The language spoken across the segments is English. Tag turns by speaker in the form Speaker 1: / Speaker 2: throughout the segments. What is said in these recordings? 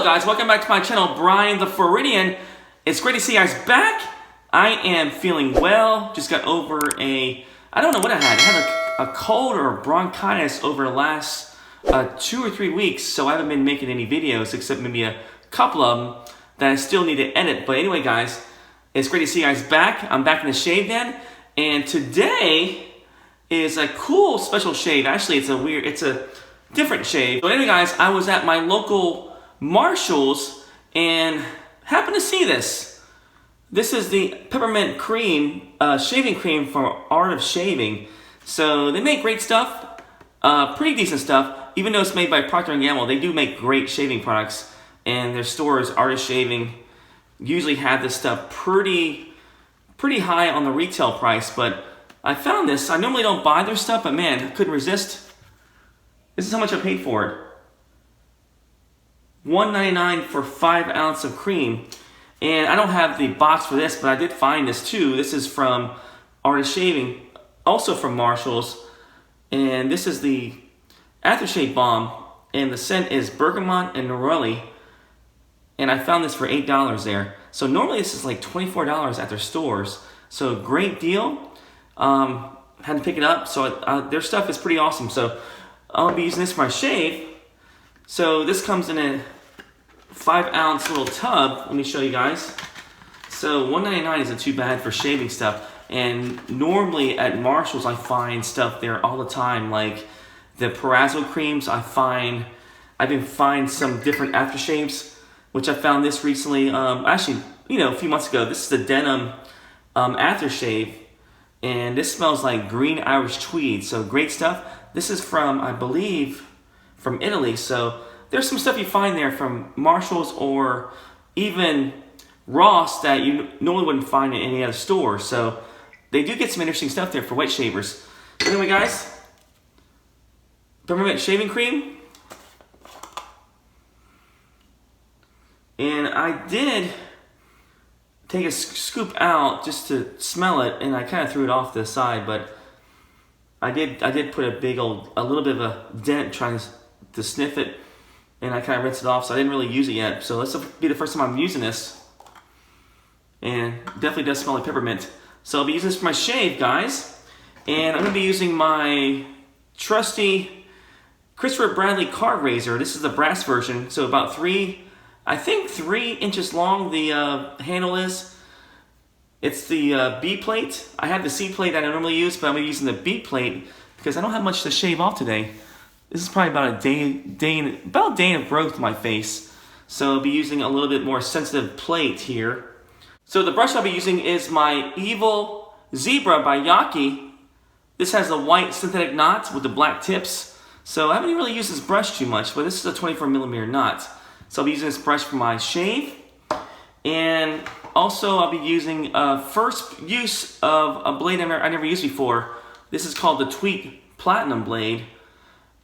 Speaker 1: Hello guys, welcome back to my channel, Brian the Floridian. It's great to see you guys back. I am feeling well. Just got over I don't know what I had. I had a cold or a bronchitis over the last 2 or 3 weeks, so I haven't been making any videos except maybe a couple of them that I still need to edit. But anyway guys, it's great to see you guys back. I'm back in the shave den, and today is a cool special shave. Actually, it's a different shave. So anyway guys, I was at my local Marshall's and happened to see this. This is the Peppermint Cream, shaving cream for Art of Shaving. So they make great stuff, pretty decent stuff. Even though it's made by Procter & Gamble, they do make great shaving products. And their stores, Art of Shaving, usually have this stuff pretty high on the retail price. But I found this. I normally don't buy their stuff, but man, I couldn't resist. This is how much I paid for it. $1.99 for 5 ounces of cream. And I don't have the box for this, but I did find this too. This is from Art of Shaving, also from Marshall's. And this is the Aftershave Balm, and the scent is bergamot and neroli. And I found this for $8 there. So normally this is like $24 at their stores. So great deal. Had to pick it up. So their stuff is pretty awesome. So I'll be using this for my shave. So this comes in a 5 ounce little tub. Let me show you guys. So $1.99 isn't too bad for shaving stuff. And normally at Marshall's I find stuff there all the time, like the Perazzo creams. I've been finding some different aftershaves, which I found this recently. Actually, a few months ago. This is the Denim Aftershave, and this smells like green Irish tweed. So great stuff. This is from, I believe, from Italy. So there's some stuff you find there from Marshall's or even Ross that you normally wouldn't find in any other store. So they do get some interesting stuff there for wet shavers. Anyway guys, Peppermint shaving cream. And I did take a scoop out just to smell it, and I kind of threw it off to the side, but I did put a little bit of a dent trying to sniff it, and I kind of rinsed it off, so I didn't really use it yet. So this will be the first time I'm using this, and definitely does smell like peppermint. So I'll be using this for my shave, guys, and I'm going to be using my trusty Christopher Bradley Karve razor. This is the brass version, so about 3 inches long the handle is. It's the B plate. I have the C plate that I normally use, but I'm going to be using the B plate because I don't have much to shave off today. This is probably about a day of growth to my face. So I'll be using a little bit more sensitive plate here. So the brush I'll be using is my Evil Zebra by Yaqi. This has the white synthetic knot with the black tips. So I haven't really used this brush too much, but this is a 24mm knot. So I'll be using this brush for my shave. And also I'll be using first use of a blade I never used before. This is called the Treet Platinum Blade.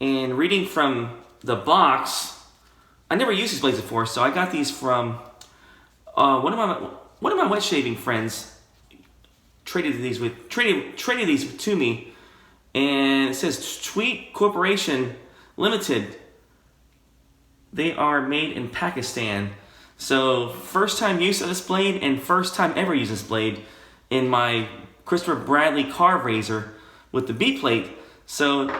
Speaker 1: And reading from the box, I never used these blades before, so I got these from one of my wet shaving friends. Traded these to me, and it says Treet Corporation Limited. They are made in Pakistan. So first time use of this blade and first time ever use this blade in my Christopher Bradley Karve razor with the B plate. So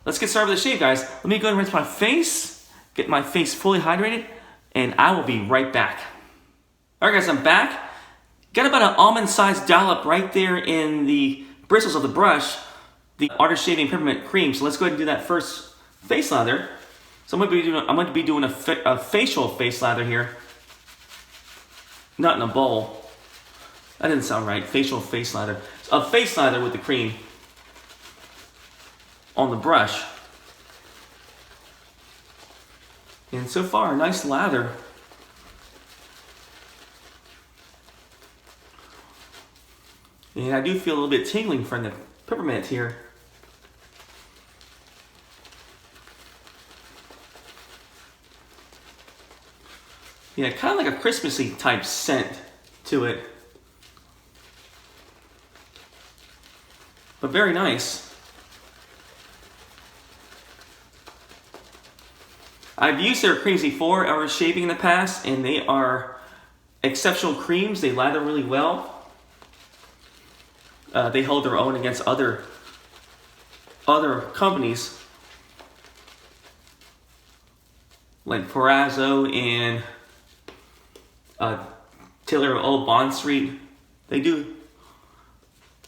Speaker 1: let's get started with the shave, guys. Let me go and rinse my face, get my face fully hydrated, and I will be right back. All right, guys, I'm back. Got about an almond-sized dollop right there in the bristles of the brush, the Art of Shaving Peppermint Cream. So let's go ahead and do that first face lather. So I'm going to be doing a facial face lather here, not in a bowl. That didn't sound right. Facial face lather. A face lather with the cream on the brush. And so far, a nice lather. And I do feel a little bit tingling from the peppermint here. Yeah, kind of like a Christmassy type scent to it. But very nice. I've used their creams before or shaving in the past, and they are exceptional creams. They lather really well. They hold their own against other companies like Perazzo and Taylor Old Bond Street. They do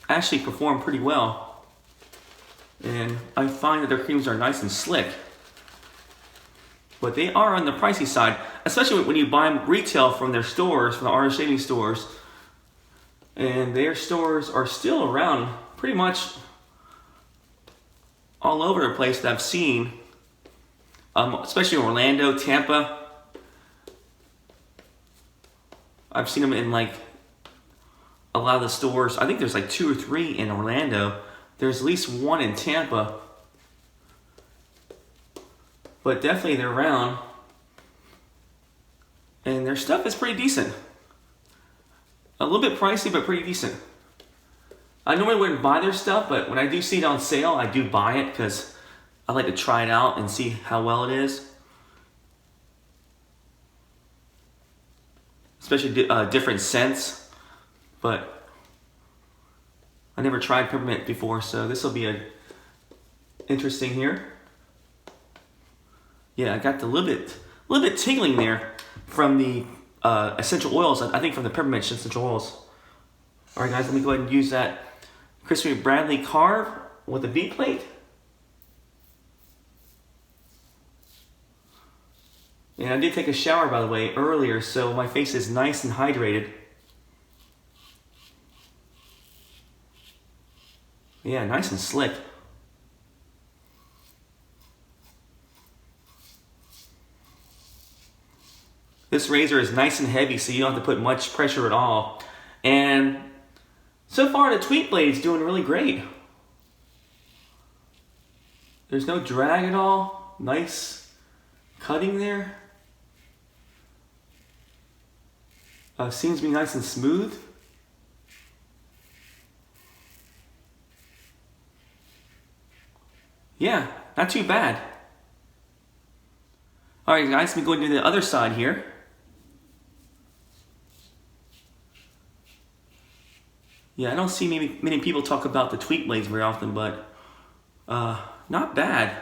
Speaker 1: actually perform pretty well, and I find that their creams are nice and slick. But they are on the pricey side, especially when you buy them retail from their stores, from the artist shaving stores. And their stores are still around pretty much all over the place that I've seen, especially in Orlando, Tampa. I've seen them in like a lot of the stores. I think there's like 2 or 3 in Orlando. There's at least 1 in Tampa. But definitely they're around. And their stuff is pretty decent. A little bit pricey, but pretty decent. I normally wouldn't buy their stuff, but when I do see it on sale, I do buy it because I like to try it out and see how well it is. Especially different scents. But I never tried peppermint before, so this will be interesting here. Yeah, I got the little bit tingling there from the essential oils. I think from the peppermint essential oils. All right, guys, let me go ahead and use that Crispy Bradley Karve with the bead plate. And I did take a shower, by the way, earlier, so my face is nice and hydrated. Yeah, nice and slick. This razor is nice and heavy, so you don't have to put much pressure at all. And so far, the Treet Blade is doing really great. There's no drag at all. Nice cutting there. Seems to be nice and smooth. Yeah, not too bad. All right, guys, let me go into the other side here. Yeah, I don't see many people talk about the Treet Blades very often, but not bad.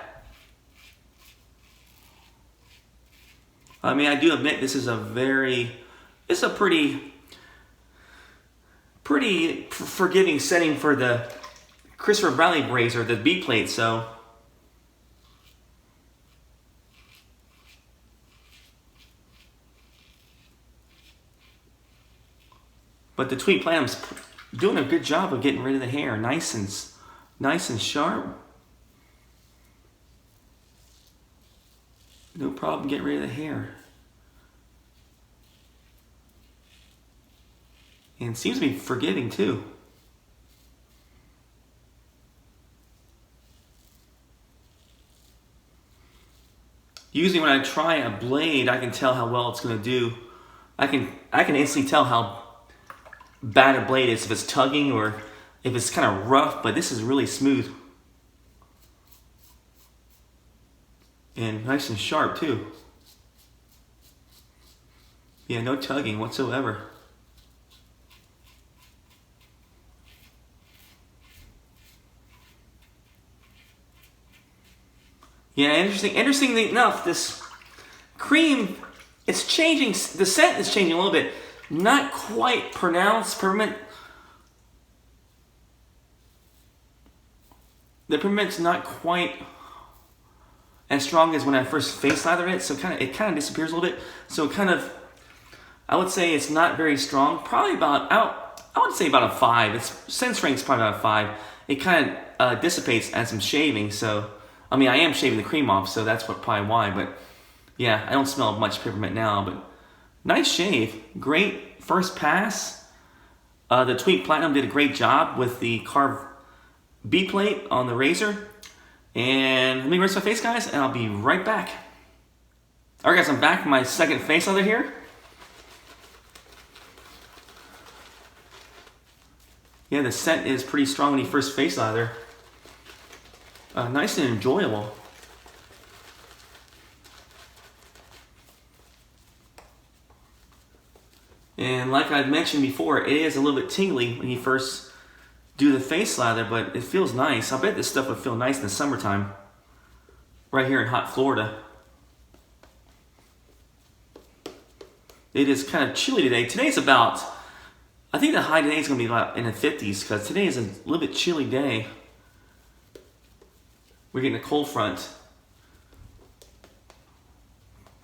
Speaker 1: I mean, I do admit this is it's a pretty forgiving setting for the Christopher Bradley razor, the bead plate, so. But the Treet Platinum's doing a good job of getting rid of the hair, nice and sharp. No problem getting rid of the hair. And seems to be forgiving too. Usually when I try a blade, I can tell how well it's going to do. I can instantly tell how bad a blade is, if it's tugging or if it's kind of rough, but this is really smooth. And nice and sharp too. Yeah, no tugging whatsoever. Yeah, interestingly enough, this cream, it's changing, the scent is changing a little bit. Not quite pronounced peppermint. The peppermint's not quite as strong as when I first face lathered it, so it kind of disappears a little bit. So I would say it's not very strong. Probably about I would say about a 5. Its scent strength's probably about a 5. It kind of dissipates as I'm shaving. So I mean, I am shaving the cream off, so that's probably why. But yeah, I don't smell much peppermint now. But nice shave, great first pass. The Treet Platinum did a great job with the Karve bead plate on the razor. And let me rinse my face, guys, and I'll be right back. All right, guys, I'm back with my second face lather here. Yeah, the scent is pretty strong when you first face lather. Nice and enjoyable. And like I mentioned before, it is a little bit tingly when you first do the face lather, but it feels nice. I bet this stuff would feel nice in the summertime, right here in hot Florida. It is kind of chilly today. Today's about, I think the high today is going to be about in the 50s, because today is a little bit chilly day. We're getting a cold front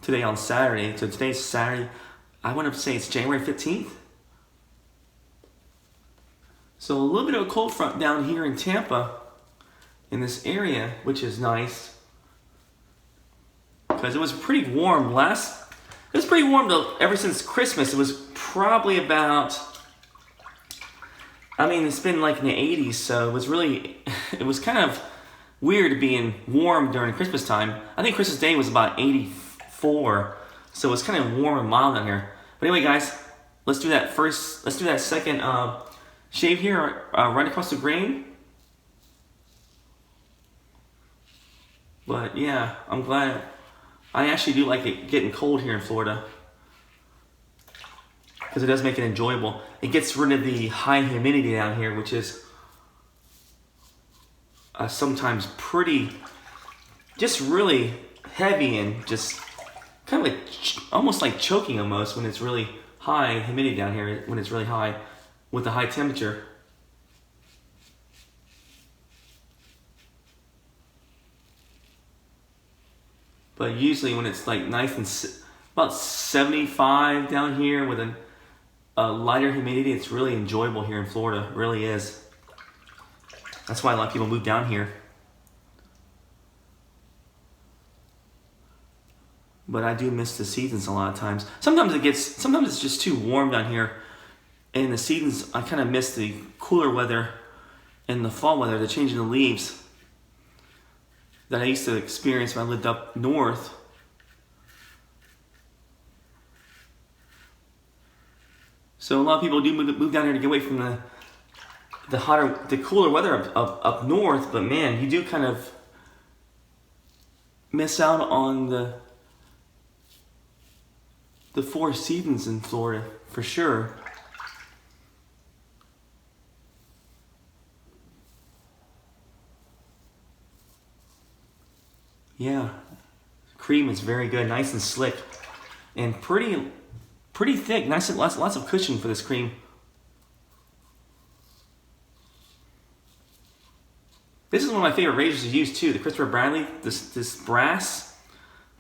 Speaker 1: today on Saturday. So today's Saturday. I want to say it's January 15th. So a little bit of a cold front down here in Tampa, in this area, which is nice. Because it was pretty warm it was pretty warm though, ever since Christmas. It was probably about, I mean, it's been like in the 80s, so it was really, it was kind of weird being warm during Christmas time. I think Christmas Day was about 84, so it was kind of warm and mild down here. But anyway, guys, let's do that second shave here, right across the grain. But yeah, I'm glad. I actually do like it getting cold here in Florida, because it does make it enjoyable. It gets rid of the high humidity down here, which is sometimes just really heavy and just kind of like almost like choking almost when it's really high humidity down here, when it's really high with the high temperature. But usually when it's like nice and about 75 down here with a lighter humidity, it's really enjoyable here in Florida. It really is. That's why a lot of people move down here. But I do miss the seasons a lot of times. Sometimes it's just too warm down here. In the seasons, I kind of miss the cooler weather and the fall weather, the change in the leaves that I used to experience when I lived up north. So a lot of people do move down here to get away from the cooler weather up north, but man, you do kind of miss out on the four seasons in Florida, for sure. Yeah, cream is very good, nice and slick, and pretty thick. Nice and lots of cushion for this cream. This is one of my favorite razors to use too. The Christopher Bradley, this brass,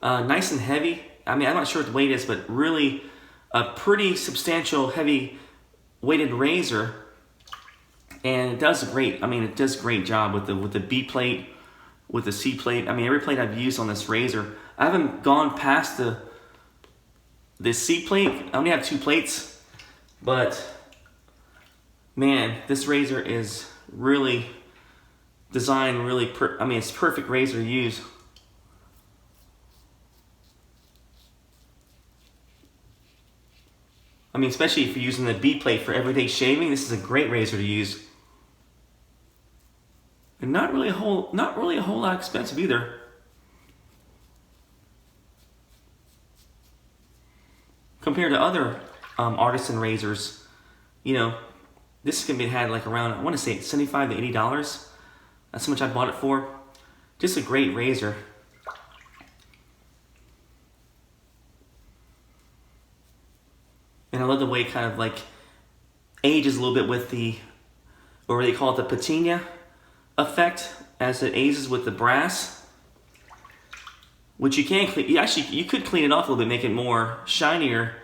Speaker 1: nice and heavy. I mean, I'm not sure what the weight is, but really a pretty substantial, heavy weighted razor, and it does great. I mean, it does a great job with the B plate. With the C plate. I mean, every plate I've used on this razor, I haven't gone past the C plate. I only have 2 plates, but man, this razor is really designed I mean, it's a perfect razor to use. I mean, especially if you're using the B plate for everyday shaving, this is a great razor to use. And not really a whole lot expensive either. Compared to other artisan razors, you know, this can be had like around, I want to say $75 to $80. That's how much I bought it for. Just a great razor. And I love the way it kind of like ages a little bit with or they call it the patina effect, as it ages with the brass, which you can clean. You could clean it off a little bit, make it more shinier,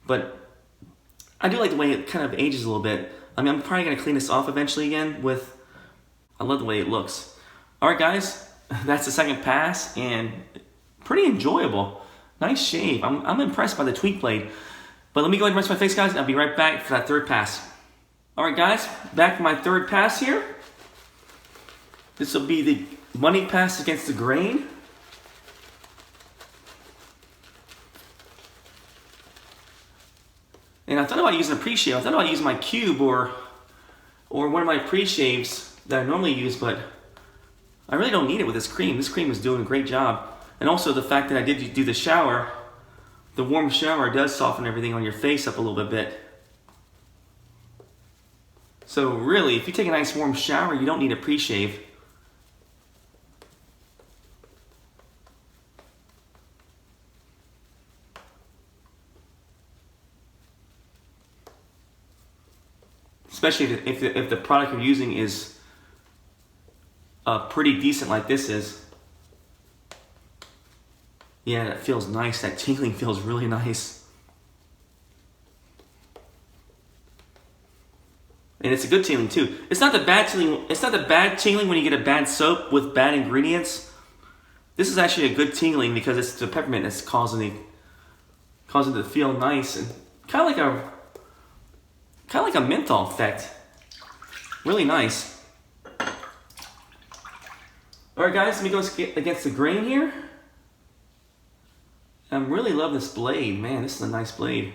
Speaker 1: but I do like the way it kind of ages a little bit. I mean, I'm probably going to clean this off eventually again I love the way it looks. Alright guys, that's the second pass, and pretty enjoyable. Nice shave. I'm impressed by the Treet Blade. But let me go ahead and rinse my face, guys, and I'll be right back for that third pass. Alright guys, back for my third pass here. This will be the money pass against the grain. And I thought about using a pre-shave. I thought about using my cube or one of my pre-shaves that I normally use, but I really don't need it with this cream. This cream is doing a great job. And also the fact that I did do the shower the warm shower does soften everything on your face up a little bit. So really, if you take a nice warm shower, you don't need a pre-shave. Especially if the product you're using is pretty decent like this is. Yeah, that feels nice. That tingling feels really nice. And it's a good tingling too. It's not the bad tingling. It's not the bad tingling when you get a bad soap with bad ingredients. This is actually a good tingling because it's the peppermint that's causing it to feel nice and kind of like a menthol effect. Really nice. All right, guys, let me go against the grain here. I really love this blade. Man, this is a nice blade.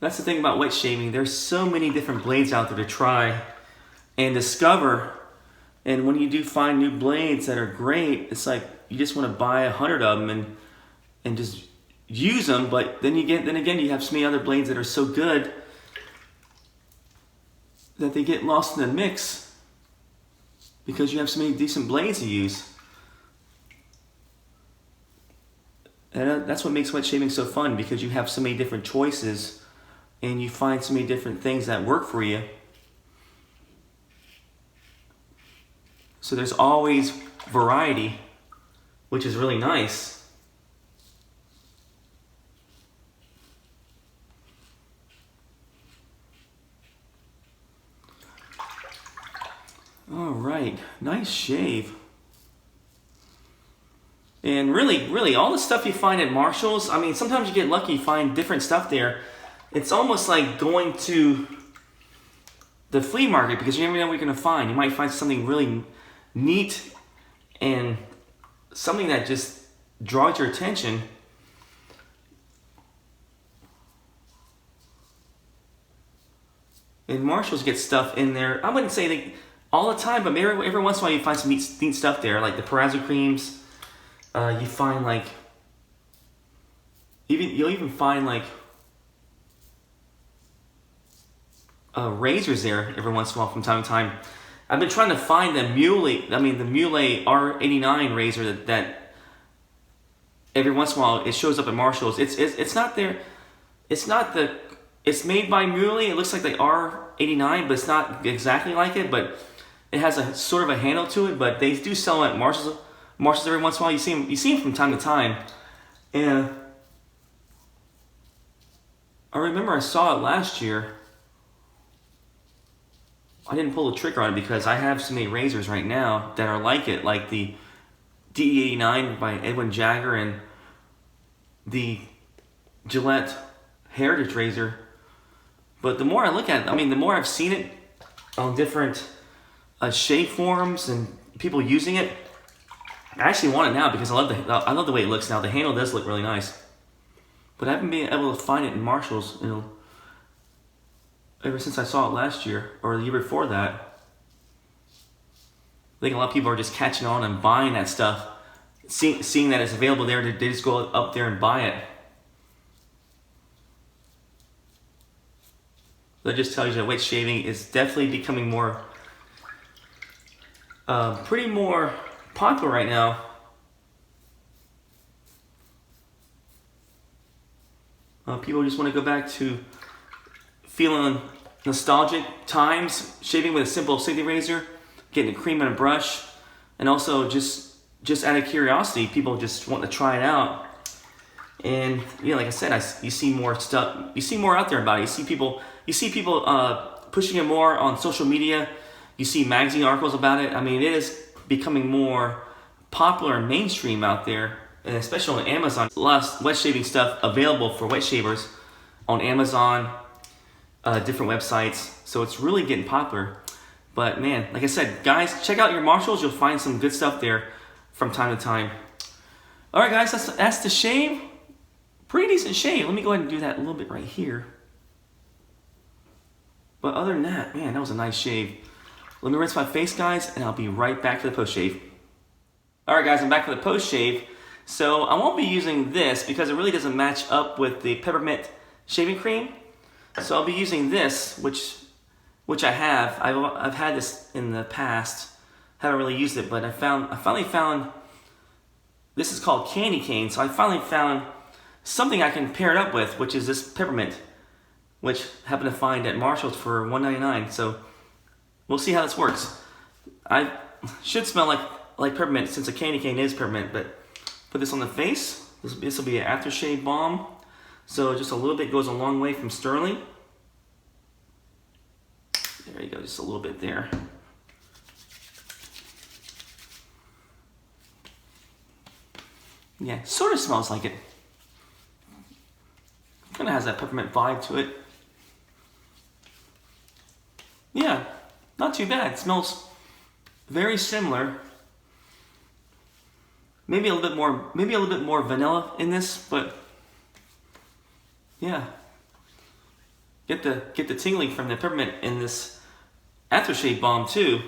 Speaker 1: That's the thing about wet shaving. There's so many different blades out there to try and discover. And when you do find new blades that are great, it's like you just want to buy 100 of them and just use them. But then again, you have so many other blades that are so good that they get lost in the mix because you have so many decent blades to use. And that's what makes wet shaving so fun, because you have so many different choices and you find so many different things that work for you. So there's always variety, which is really nice. All right, nice shave. And really, all the stuff you find at Marshall's, I mean, sometimes you get lucky, you find different stuff there. It's almost like going to the flea market because you never know what you're going to find. You might find something really neat and something that just draws your attention. And Marshall's get stuff in there. I wouldn't say they all the time, but maybe every once in a while you find some neat stuff there, like the Perazzo creams. You find like you'll even find like razors there every once in a while from time to time. I've been trying to find the Mule R89 razor that every once in a while it shows up at Marshall's. It's not there. It's made by Mule. It looks like the R89, but it's not exactly like it. But it has a sort of a handle to it. But they do sell them at Marshall's every once in a while. You see them from time to time. And I remember I saw it last year. I didn't pull the trigger on it because I have so many razors right now that are like it, like the DE89 by Edwin Jagger and the Gillette Heritage razor. But the more I look at it, I mean, the more I've seen it on different shave forums and people using it, I actually want it now because I love the way it looks now. The handle does look really nice, but I haven't been able to find it in Marshall's, ever since I saw it last year or the year before that. I think a lot of people are just catching on and buying that stuff, seeing that it's available there. They just go up there and buy it. That just tells you that wet shaving is definitely becoming pretty more popular right now. People just want to go back to feeling nostalgic times, shaving with a simple safety razor, getting a cream and a brush, and also just out of curiosity, people just want to try it out. And like I said, you see more stuff. You see more out there about it. You see people pushing it more on social media. You see magazine articles about it. I mean, it is becoming more popular and mainstream out there, and especially on Amazon. A lot of wet shaving stuff available for wet shavers on Amazon, different websites. So it's really getting popular. But man, like I said, guys, check out your Marshalls. You'll find some good stuff there from time to time. All right, guys, that's the shave. Pretty decent shave. Let me go ahead and do that a little bit right here. But other than that, man, that was a nice shave. Let me rinse my face, guys, and I'll be right back for the post shave. All right, guys, I'm back for the post shave. So I won't be using this because it really doesn't match up with the Peppermint shaving cream. So I'll be using this, which I have. I've had this in the past. Haven't really used it, but I finally found, this is called Candy Cane. So I finally found something I can pair it up with, which is this peppermint, which I happened to find at Marshall's for $1.99. So we'll see how this works. I should smell like peppermint since a candy cane is peppermint, but put this on the face. This will be an Aftershave Balm. So just a little bit goes a long way from Stirling. There you go, just a little bit there. Yeah, sort of smells like it. Kind of has that peppermint vibe to it. Yeah, not too bad. It smells very similar. Maybe a little bit more vanilla in this, but yeah. Get the tingling from the peppermint in this Aftershave Balm too.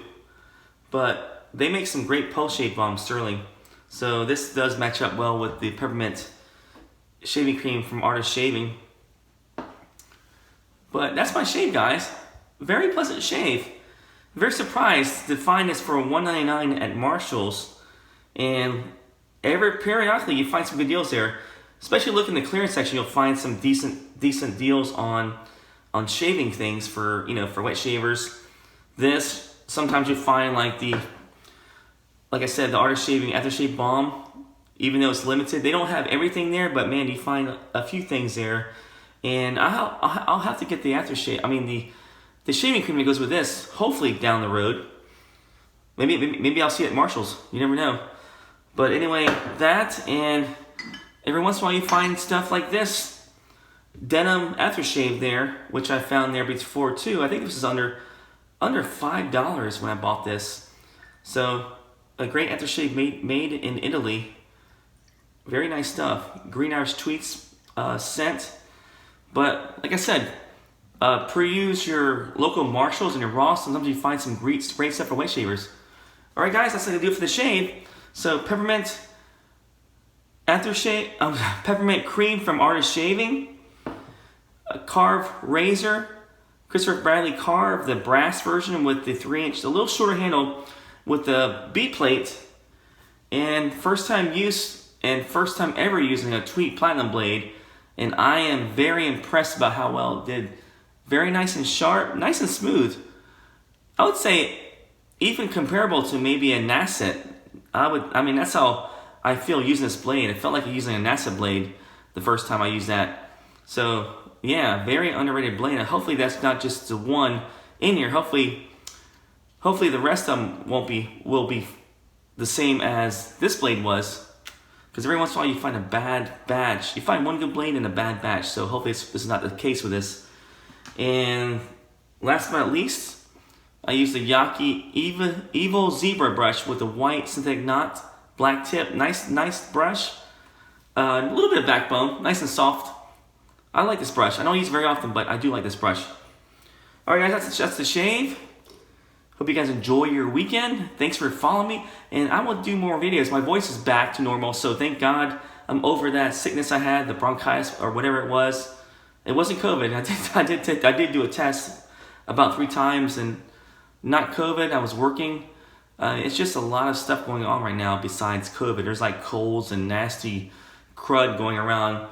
Speaker 1: But they make some great post-shave balms, Stirling. So this does match up well with the peppermint shaving cream from Artist Shaving. But that's my shave, guys. Very pleasant shave. Very surprised to find this for $1.99 at Marshall's. And periodically you find some good deals there. Especially look in the clearance section, you'll find some decent deals on shaving things for, you know, for wet shavers. This, sometimes you find like I said, the Artist Shaving Aftershave Balm. Even though it's limited, they don't have everything there, but man, you find a few things there. And I'll have to get the aftershave. I mean the shaving cream that goes with this. Hopefully down the road. Maybe I'll see it at Marshall's. You never know. But anyway, that, and every once in a while you find stuff like this Denim Aftershave there, which I found there before too. I think this is under $5 when I bought this. So a great aftershave made in Italy. Very nice stuff. Green Irish Tweets scent. But like I said, peruse your local Marshalls and your Ross. Sometimes you find some great stuff for wet shavers. All right, guys, that's going to do it for the shave. So peppermint aftershave, peppermint cream from Artist Shaving, a Karve razor, Christopher Bradley Karve, the brass version with the 3-inch, a little shorter handle with the bead plate, and first time use and first time ever using a Treet Platinum Blade. And I am very impressed about how well it did. Very nice and sharp, nice and smooth. I would say even comparable to maybe a NASA. I mean, that's how I feel using this blade. It felt like using a NASA blade the first time I used that. So yeah, very underrated blade. And hopefully that's not just the one in here. Hopefully the rest of them will be the same as this blade was. Because every once in a while you find a bad batch. You find one good blade and a bad batch. So hopefully this is not the case with this. And last but not least, I used the Yaqi Evil Zebra brush with a white synthetic knot, black tip. Nice brush. A little bit of backbone, nice and soft. I like this brush. I don't use it very often, but I do like this brush. All right, guys, that's the shave. Hope you guys enjoy your weekend. Thanks for following me, and I will do more videos. My voice is back to normal, so thank God I'm over that sickness I had, the bronchitis or whatever it was. It wasn't COVID. I did do a test about 3 times, and not COVID. I was working. It's just a lot of stuff going on right now besides COVID. There's like colds and nasty crud going around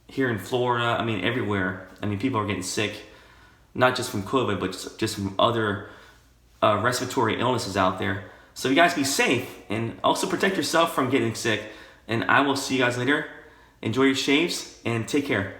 Speaker 1: here in Florida. I mean, everywhere. I mean, people are getting sick, not just from COVID, but just from other respiratory illnesses out there. So you guys be safe and also protect yourself from getting sick. And I will see you guys later. Enjoy your shaves and take care.